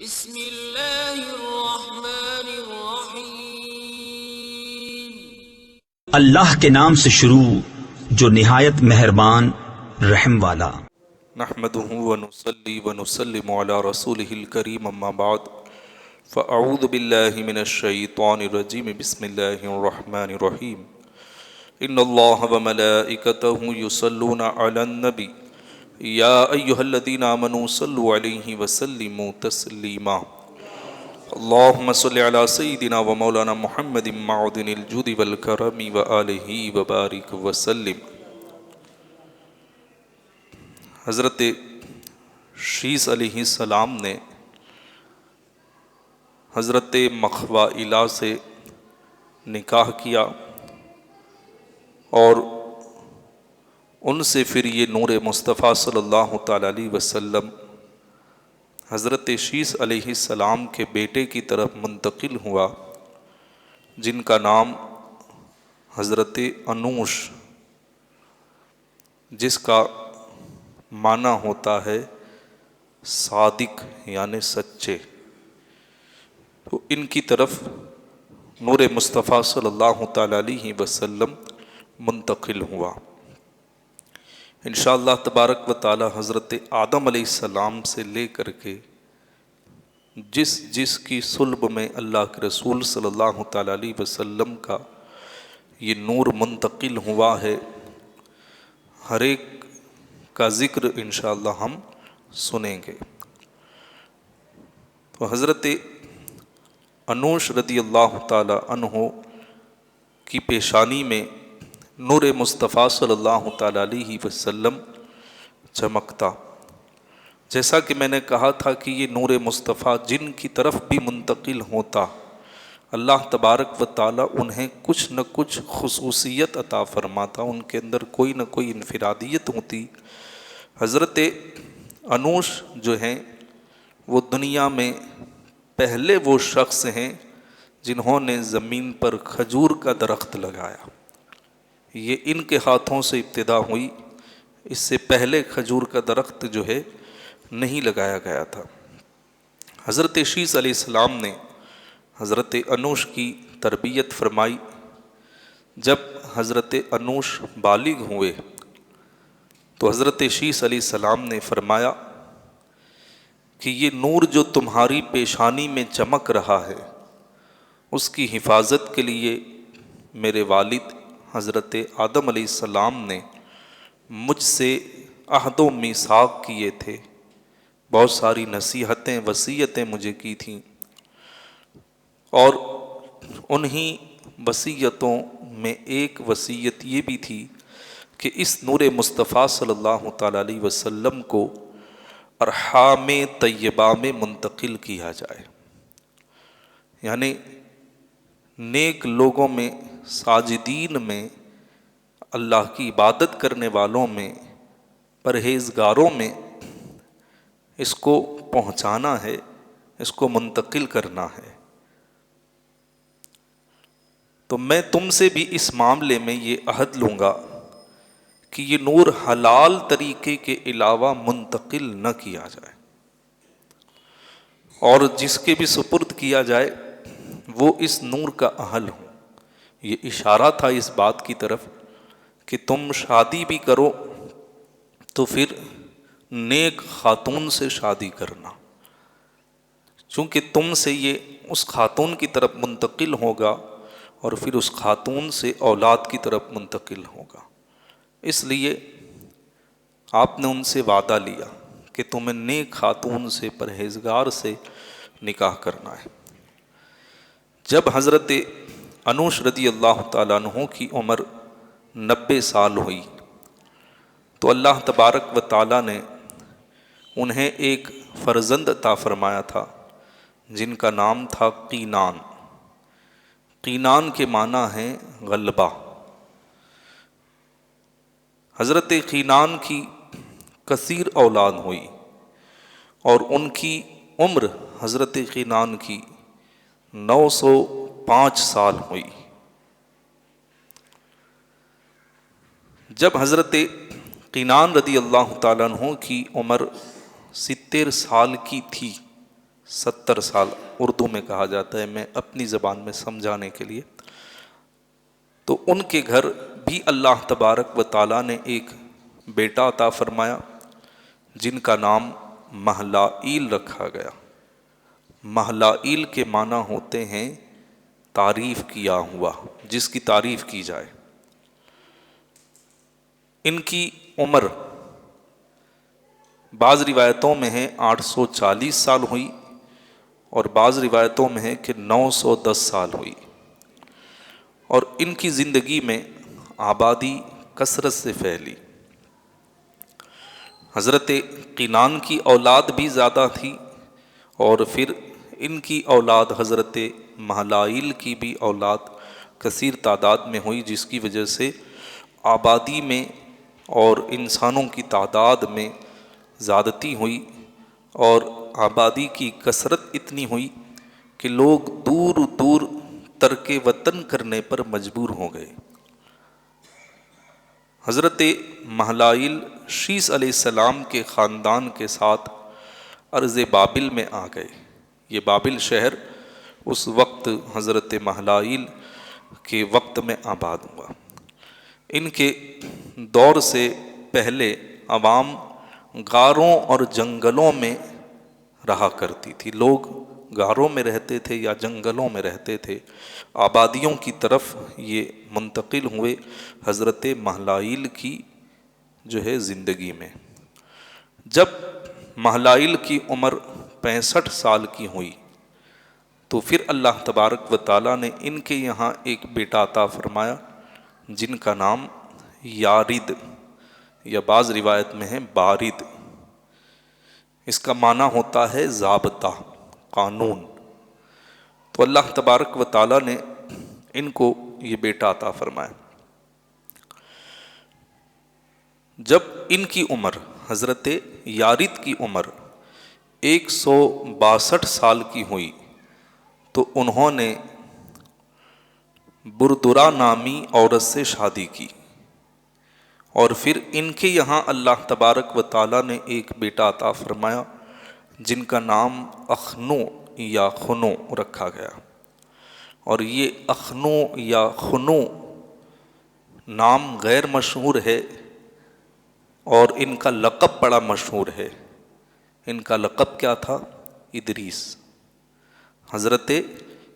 بسم اللہ الرحمن الرحیم۔ اللہ کے نام سے شروع جو نہایت مہربان رحم والا۔ نحمده ونصلي ونسلم على رسوله الكريم اما بعد فاعوذ بالله من الشيطان الرجيم بسم الله الرحمن الرحيم ان الله وملائكته يصلون على النبي يا ايها الذين امنوا صلوا عليه وسلموا تسليما اللهم صل على سيدنا ومولانا محمد معدن الجود والكرم وآله وبارك وسلم۔ حضرت شیس علیہ السلام نے حضرت مخواعلہ سے نکاح کیا اور ان سے پھر یہ نور مصطفیٰ صلی اللہ تعالیٰ علیہ وسلم حضرت شیس علیہ السلام کے بیٹے کی طرف منتقل ہوا، جن کا نام حضرت انوش، جس کا معنی ہوتا ہے صادق یعنی سچے، تو ان کی طرف نور مصطفیٰ صلی اللہ تعالیٰ علیہ وسلم منتقل ہوا۔ انشاءاللہ تبارک و تعالی حضرت آدم علیہ السلام سے لے کر کے جس کی صلب میں اللہ کے رسول صلی اللہ تعالیٰ علیہ وسلم کا یہ نور منتقل ہوا ہے، ہر ایک کا ذکر انشاءاللہ ہم سنیں گے۔ تو حضرت انوش رضی اللہ تعالی عنہ کی پیشانی میں نور مصطفیٰ صلی اللہ تعالی علیہ وسلم چمکتا، جیسا کہ میں نے کہا تھا کہ یہ نور مصطفیٰ جن کی طرف بھی منتقل ہوتا اللہ تبارک و تعالی انہیں کچھ نہ کچھ خصوصیت عطا فرماتا، ان کے اندر کوئی نہ کوئی انفرادیت ہوتی۔ حضرت انوش جو ہیں وہ دنیا میں پہلے وہ شخص ہیں جنہوں نے زمین پر کھجور کا درخت لگایا، یہ ان کے ہاتھوں سے ابتدا ہوئی، اس سے پہلے کھجور کا درخت جو ہے نہیں لگایا گیا تھا۔ حضرت شیس علیہ السلام نے حضرت انوش کی تربیت فرمائی۔ جب حضرت انوش بالغ ہوئے تو حضرت شیس علیہ السلام نے فرمایا کہ یہ نور جو تمہاری پیشانی میں چمک رہا ہے اس کی حفاظت کے لیے میرے والد حضرت آدم علیہ السلام نے مجھ سے عہد و میثاق کیے تھے، بہت ساری نصیحتیں وصیتیں مجھے کی تھیں، اور انہی وصیتوں میں ایک وصیت یہ بھی تھی کہ اس نور مصطفیٰ صلی اللہ تعالیٰ علیہ وسلم کو ارحام طیبہ میں منتقل کیا جائے، یعنی نیک لوگوں میں، ساجدین میں، اللہ کی عبادت کرنے والوں میں، پرہیزگاروں میں اس کو پہنچانا ہے، اس کو منتقل کرنا ہے۔ تو میں تم سے بھی اس معاملے میں یہ عہد لوں گا کہ یہ نور حلال طریقے کے علاوہ منتقل نہ کیا جائے، اور جس کے بھی سپرد کیا جائے وہ اس نور کا اہل ہو۔ یہ اشارہ تھا اس بات کی طرف کہ تم شادی بھی کرو تو پھر نیک خاتون سے شادی کرنا، چونکہ تم سے یہ اس خاتون کی طرف منتقل ہوگا اور پھر اس خاتون سے اولاد کی طرف منتقل ہوگا، اس لیے آپ نے ان سے وعدہ لیا کہ تمہیں نیک خاتون سے، پرہیزگار سے نکاح کرنا ہے۔ جب حضرت انوش رضی اللہ تعالیٰ عنہ کی عمر 90 سال ہوئی تو اللہ تبارک و تعالیٰ نے انہیں ایک فرزند عطا فرمایا تھا جن کا نام تھا قینان۔ قینان کے معنی ہیں غلبہ۔ حضرت قینان کی کثیر اولاد ہوئی اور ان کی عمر حضرت قینان کی 905 سال ہوئی۔ جب حضرت قینان رضی اللہ تعالیٰ عنہ کی عمر 70 سال کی تھی، 70 سال اردو میں کہا جاتا ہے، میں اپنی زبان میں سمجھانے کے لیے۔ تو ان کے گھر بھی اللہ تبارک و تعالیٰ نے ایک بیٹا عطا فرمایا جن کا نام مہلائیل رکھا گیا۔ مہلائیل کے معنی ہوتے ہیں تعریف کیا ہوا، جس کی تعریف کی جائے۔ ان کی عمر بعض روایتوں میں ہے 840 سال ہوئی، اور بعض روایتوں میں ہے کہ 910 سال ہوئی، اور ان کی زندگی میں آبادی کثرت سے پھیلی۔ حضرت قینان کی اولاد بھی زیادہ تھی، اور پھر ان کی اولاد حضرت مہلائیل کی بھی اولاد کثیر تعداد میں ہوئی، جس کی وجہ سے آبادی میں اور انسانوں کی تعداد میں زیادتی ہوئی، اور آبادی کی کثرت اتنی ہوئی کہ لوگ دور دور ترک وطن کرنے پر مجبور ہو گئے۔ حضرت مہلائیل شیث علیہ السلام کے خاندان کے ساتھ ارض بابل میں آ گئے۔ یہ بابل شہر اس وقت حضرت مہلائیل کے وقت میں آباد ہوا۔ ان کے دور سے پہلے عوام غاروں اور جنگلوں میں رہا کرتی تھی، لوگ غاروں میں رہتے تھے یا جنگلوں میں رہتے تھے۔ آبادیوں کی طرف یہ منتقل ہوئے حضرت مہلائیل کی جو ہے زندگی میں۔ جب مہلائیل کی عمر 65 سال کی ہوئی تو پھر اللہ تبارک و تعالیٰ نے ان کے یہاں ایک بیٹا عطا فرمایا جن کا نام یارد یا بعض روایت میں ہے بارد۔ اس کا معنی ہوتا ہے ضابطہ، قانون۔ تو اللہ تبارک و تعالیٰ نے ان کو یہ بیٹا عطا فرمایا۔ جب ان کی عمر حضرت یارد کی عمر 162 سال کی ہوئی تو انہوں نے بردرا نامی عورت سے شادی کی، اور پھر ان کے یہاں اللہ تبارک و تعالیٰ نے ایک بیٹا عطا فرمایا جن کا نام اخنو یا خنو رکھا گیا۔ اور یہ اخنو یا خنو نام غیر مشہور ہے، اور ان کا لقب بڑا مشہور ہے۔ ان کا لقب کیا تھا؟ ادریس، حضرت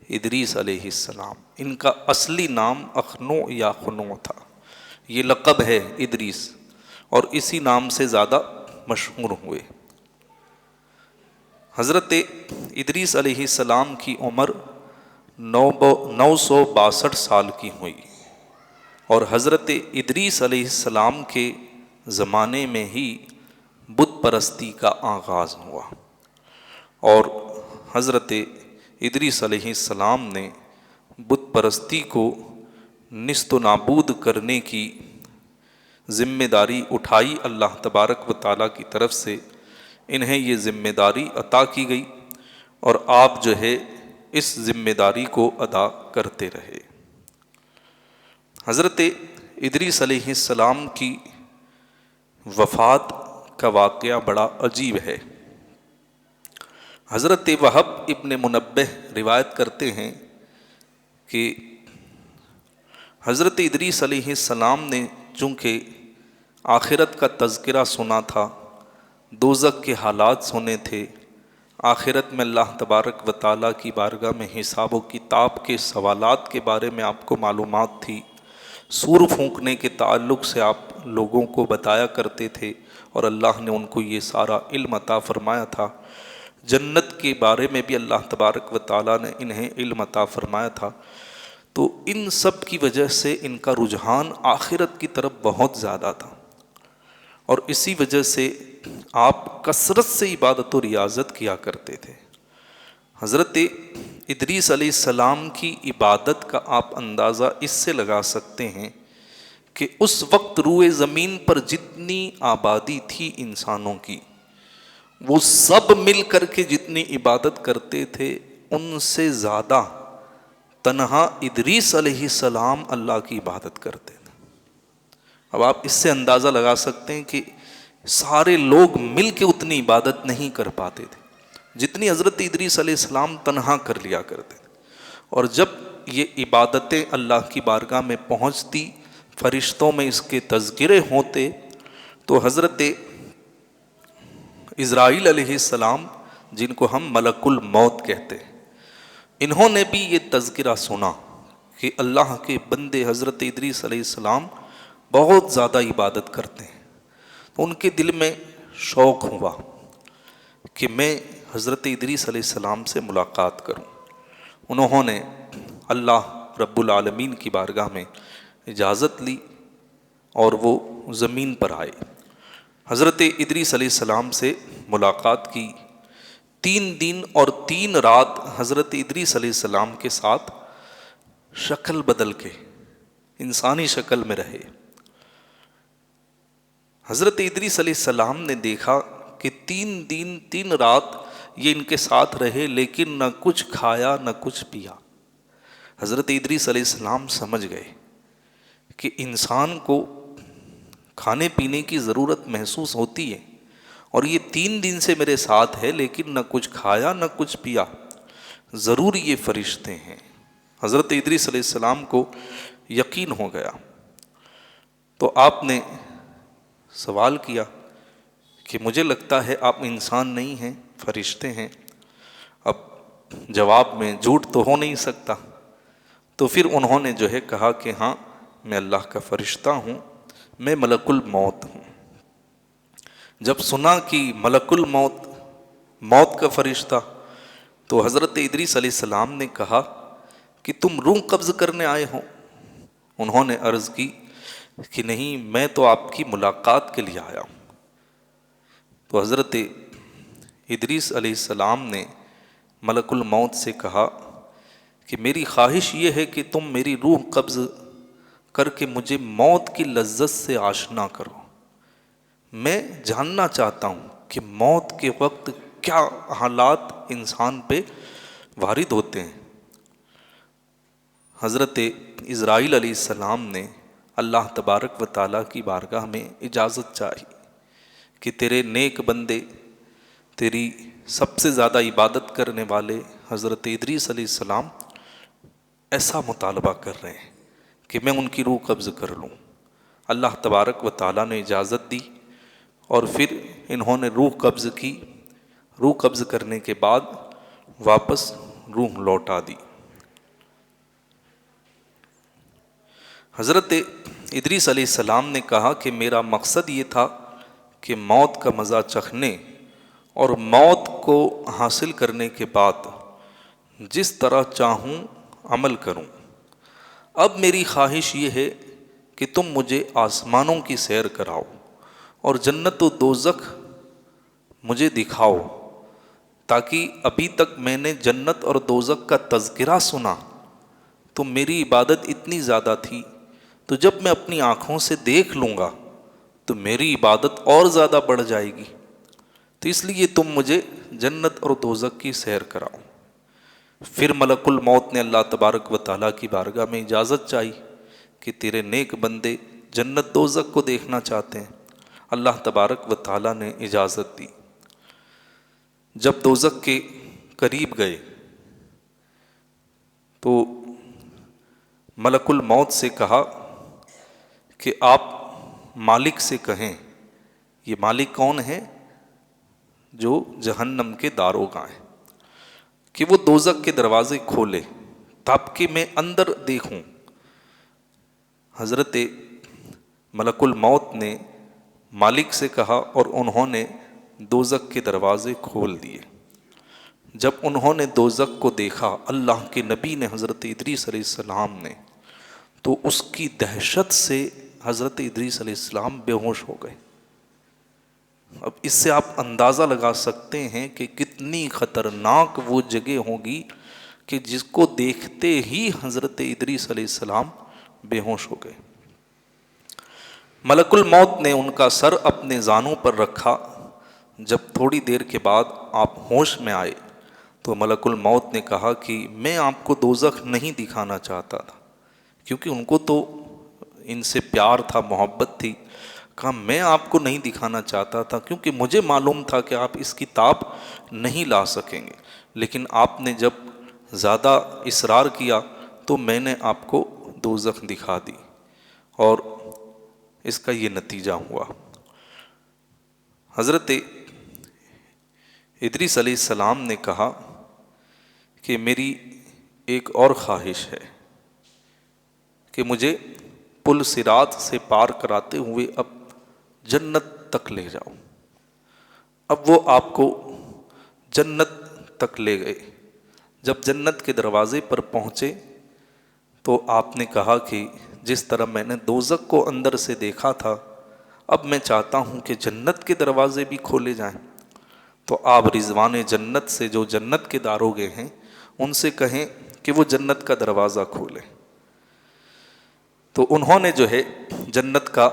ادریس علیہ السلام۔ ان کا اصلی نام اخنو یا خنو تھا، یہ لقب ہے ادریس، اور اسی نام سے زیادہ مشہور ہوئے۔ حضرت ادریس علیہ السلام کی عمر 962 سال کی ہوئی، اور حضرت ادریس علیہ السلام کے زمانے میں ہی بت پرستی کا آغاز ہوا، اور حضرت ادریس علیہ السلام نے بت پرستی کو نیست و نابود کرنے کی ذمہ داری اٹھائی۔ اللہ تبارک و تعالیٰ کی طرف سے انہیں یہ ذمہ داری عطا کی گئی، اور آپ جو ہے اس ذمہ داری کو ادا کرتے رہے۔ حضرت ادریس علیہ السلام کی وفات کا واقعہ بڑا عجیب ہے۔ حضرت وہب ابن منبہ روایت کرتے ہیں کہ حضرت ادریس علیہ السلام نے چونکہ آخرت کا تذکرہ سنا تھا، دوزخ کے حالات سنے تھے، آخرت میں اللہ تبارک و تعالیٰ کی بارگاہ میں حساب و کتاب کے سوالات کے بارے میں آپ کو معلومات تھی، سور پھونکنے کے تعلق سے آپ لوگوں کو بتایا کرتے تھے، اور اللہ نے ان کو یہ سارا علم عطا فرمایا تھا۔ جنت کے بارے میں بھی اللہ تبارک و تعالیٰ نے انہیں علم عطا فرمایا تھا۔ تو ان سب کی وجہ سے ان کا رجحان آخرت کی طرف بہت زیادہ تھا، اور اسی وجہ سے آپ کثرت سے عبادت و ریاضت کیا کرتے تھے۔ حضرت ادریس علیہ السلام کی عبادت کا آپ اندازہ اس سے لگا سکتے ہیں کہ اس وقت روئے زمین پر جتنی آبادی تھی انسانوں کی، وہ سب مل کر کے جتنی عبادت کرتے تھے ان سے زیادہ تنہا ادریس علیہ السلام اللہ کی عبادت کرتے تھے۔ اب آپ اس سے اندازہ لگا سکتے ہیں کہ سارے لوگ مل کے اتنی عبادت نہیں کر پاتے تھے، جتنی حضرت ادریس علیہ السلام تنہا کر لیا کرتے تھے، اور جب یہ عبادتیں اللہ کی بارگاہ میں پہنچتی، فرشتوں میں اس کے تذکرے ہوتے، تو حضرت اسرائیل علیہ السلام، جن کو ہم ملک الموت کہتے ہیں، انہوں نے بھی یہ تذکرہ سنا کہ اللہ کے بندے حضرت ادریس علیہ السلام بہت زیادہ عبادت کرتے ہیں، تو ان کے دل میں شوق ہوا کہ میں حضرت ادریس علیہ السلام سے ملاقات کروں۔ انہوں نے اللہ رب العالمین کی بارگاہ میں اجازت لی اور وہ زمین پر آئے، حضرت ادریس علیہ السلام سے ملاقات کی۔ 3 دن اور 3 رات حضرت ادریس علیہ السلام کے ساتھ شکل بدل کے انسانی شکل میں رہے۔ حضرت ادریس علیہ السلام نے دیکھا کہ 3 دن 3 رات یہ ان کے ساتھ رہے، لیکن نہ کچھ کھایا نہ کچھ پیا۔ حضرت ادریس علیہ السلام سمجھ گئے کہ انسان کو کھانے پینے کی ضرورت محسوس ہوتی ہے، اور یہ 3 دن سے میرے ساتھ ہے لیکن نہ کچھ کھایا نہ کچھ پیا، ضرور یہ فرشتے ہیں۔ حضرت ادریس علیہ السلام کو یقین ہو گیا، تو آپ نے سوال کیا کہ مجھے لگتا ہے آپ انسان نہیں ہیں، فرشتے ہیں۔ اب جواب میں جھوٹ تو ہو نہیں سکتا، تو پھر انہوں نے جو ہے کہا کہ ہاں میں اللہ کا فرشتہ ہوں، میں ملک الموت ہوں۔ جب سنا کہ ملک الموت موت کا فرشتہ، تو حضرت ادریس علیہ السلام نے کہا کہ تم روح قبض کرنے آئے ہو؟ انہوں نے عرض کی کہ نہیں، میں تو آپ کی ملاقات کے لیے آیا ہوں۔ تو حضرت ادریس علیہ السلام نے ملک الموت سے کہا کہ میری خواہش یہ ہے کہ تم میری روح قبض کر کے مجھے موت کی لذت سے آشنا کرو۔ میں جاننا چاہتا ہوں کہ موت کے وقت کیا حالات انسان پہ وارد ہوتے ہیں۔ حضرت اسرائیل علیہ السلام نے اللہ تبارک و تعالیٰ کی بارگاہ میں اجازت چاہی کہ تیرے نیک بندے، تیری سب سے زیادہ عبادت کرنے والے حضرت ادریس علیہ السلام ایسا مطالبہ کر رہے ہیں کہ میں ان کی روح قبض کر لوں۔ اللہ تبارک و تعالیٰ نے اجازت دی، اور پھر انہوں نے روح قبض کی۔ روح قبض کرنے کے بعد واپس روح لوٹا دی۔ حضرت ادریس علیہ السلام نے کہا کہ میرا مقصد یہ تھا کہ موت کا مزہ چکھنے اور موت کو حاصل کرنے کے بعد جس طرح چاہوں عمل کروں۔ اب میری خواہش یہ ہے کہ تم مجھے آسمانوں کی سیر کراؤ اور جنت و دوزخ مجھے دکھاؤ، تاکہ ابھی تک میں نے جنت اور دوزخ کا تذکرہ سنا تو میری عبادت اتنی زیادہ تھی، تو جب میں اپنی آنکھوں سے دیکھ لوں گا تو میری عبادت اور زیادہ بڑھ جائے گی، تو اس لیے تم مجھے جنت اور دوزخ کی سیر کراؤ۔ پھر ملک الموت نے اللہ تبارک و تعالیٰ کی بارگاہ میں اجازت چاہی کہ تیرے نیک بندے جنت دوزخ کو دیکھنا چاہتے ہیں۔ اللہ تبارک و تعالیٰ نے اجازت دی۔ جب دوزخ کے قریب گئے تو ملک الموت سے کہا کہ آپ مالک سے کہیں، یہ مالک کون ہے؟ جو جہنم کے داروغہ ہیں، کہ وہ دوزخ کے دروازے کھولے تاکہ میں اندر دیکھوں۔ حضرت ملک الموت نے مالک سے کہا اور انہوں نے دوزخ کے دروازے کھول دیے۔ جب انہوں نے دوزخ کو دیکھا، اللہ کے نبی نے حضرت ادریس علیہ السلام نے، تو اس کی دہشت سے حضرت ادریس علیہ السلام بے ہوش ہو گئے۔ اب اس سے آپ اندازہ لگا سکتے ہیں کہ کتنی خطرناک وہ جگہ ہوگی کہ جس کو دیکھتے ہی حضرت ادریس علیہ السلام بے ہوش ہو گئے۔ ملک الموت نے ان کا سر اپنے زانوں پر رکھا۔ جب تھوڑی دیر کے بعد آپ ہوش میں آئے تو ملک الموت نے کہا کہ میں آپ کو دوزخ نہیں دکھانا چاہتا تھا، کیونکہ ان کو تو ان سے پیار تھا، محبت تھی۔ کہا میں آپ کو نہیں دکھانا چاہتا تھا کیونکہ مجھے معلوم تھا کہ آپ اس کی تاب نہیں لا سکیں گے، لیکن آپ نے جب زیادہ اصرار کیا تو میں نے آپ کو دوزخ دکھا دی، اور اس کا یہ نتیجہ ہوا۔ حضرت ادریس علیہ السلام نے کہا کہ میری ایک اور خواہش ہے کہ مجھے پل صراط سے پار کراتے ہوئے اب جنت تک لے جاؤ۔ اب وہ آپ کو جنت تک لے گئے۔ جب جنت کے دروازے پر پہنچے تو آپ نے کہا کہ جس طرح میں نے دوزخ کو اندر سے دیکھا تھا، اب میں چاہتا ہوں کہ جنت کے دروازے بھی کھولے جائیں۔ تو آپ رضوان جنت سے، جو جنت کے داروغے ہیں، ان سے کہیں کہ وہ جنت کا دروازہ کھولیں۔ تو انہوں نے جو ہے جنت کا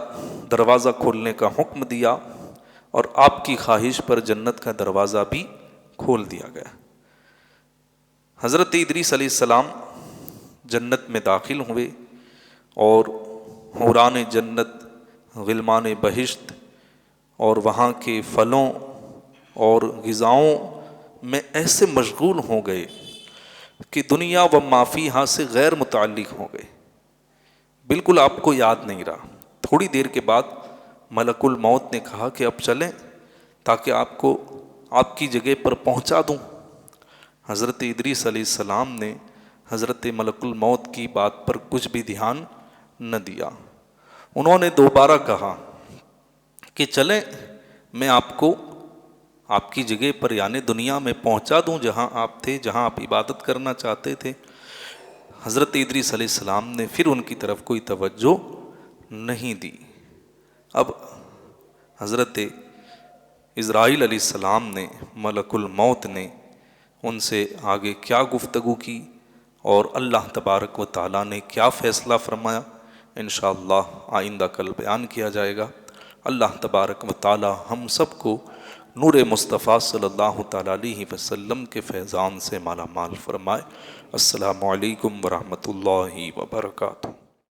دروازہ کھولنے کا حکم دیا، اور آپ کی خواہش پر جنت کا دروازہ بھی کھول دیا گیا۔ حضرت ادریس علیہ السلام جنت میں داخل ہوئے، اور حوران جنت، غلمان بہشت اور وہاں کے پھلوں اور غذاؤں میں ایسے مشغول ہو گئے کہ دنیا و ما فیہا سے غیر متعلق ہو گئے، بالکل آپ کو یاد نہیں رہا۔ تھوڑی دیر کے بعد ملک الموت نے کہا کہ اب چلیں تاکہ آپ کو آپ کی جگہ پر پہنچا دوں۔ حضرت ادریس علیہ السلام نے حضرت ملک الموت کی بات پر کچھ بھی دھیان نہ دیا۔ انہوں نے دوبارہ کہا کہ چلیں میں آپ کو آپ کی جگہ پر یعنی دنیا میں پہنچا دوں، جہاں آپ تھے، جہاں آپ عبادت کرنا چاہتے تھے۔ حضرت ادریس علیہ السلام نے پھر ان کی طرف کوئی توجہ نہیں دی۔ اب حضرت عزرائیل علیہ السلام نے، ملک الموت نے ان سے آگے کیا گفتگو کی اور اللہ تبارک و تعالیٰ نے کیا فیصلہ فرمایا، انشاءاللہ آئندہ کل بیان کیا جائے گا۔ اللہ تبارک و تعالیٰ ہم سب کو نور مصطفیٰ صلی اللہ تعالیٰ علیہ وسلم کے فیضان سے مالا مال فرمائے۔ السلام علیکم ورحمۃ اللہ وبرکاتہ۔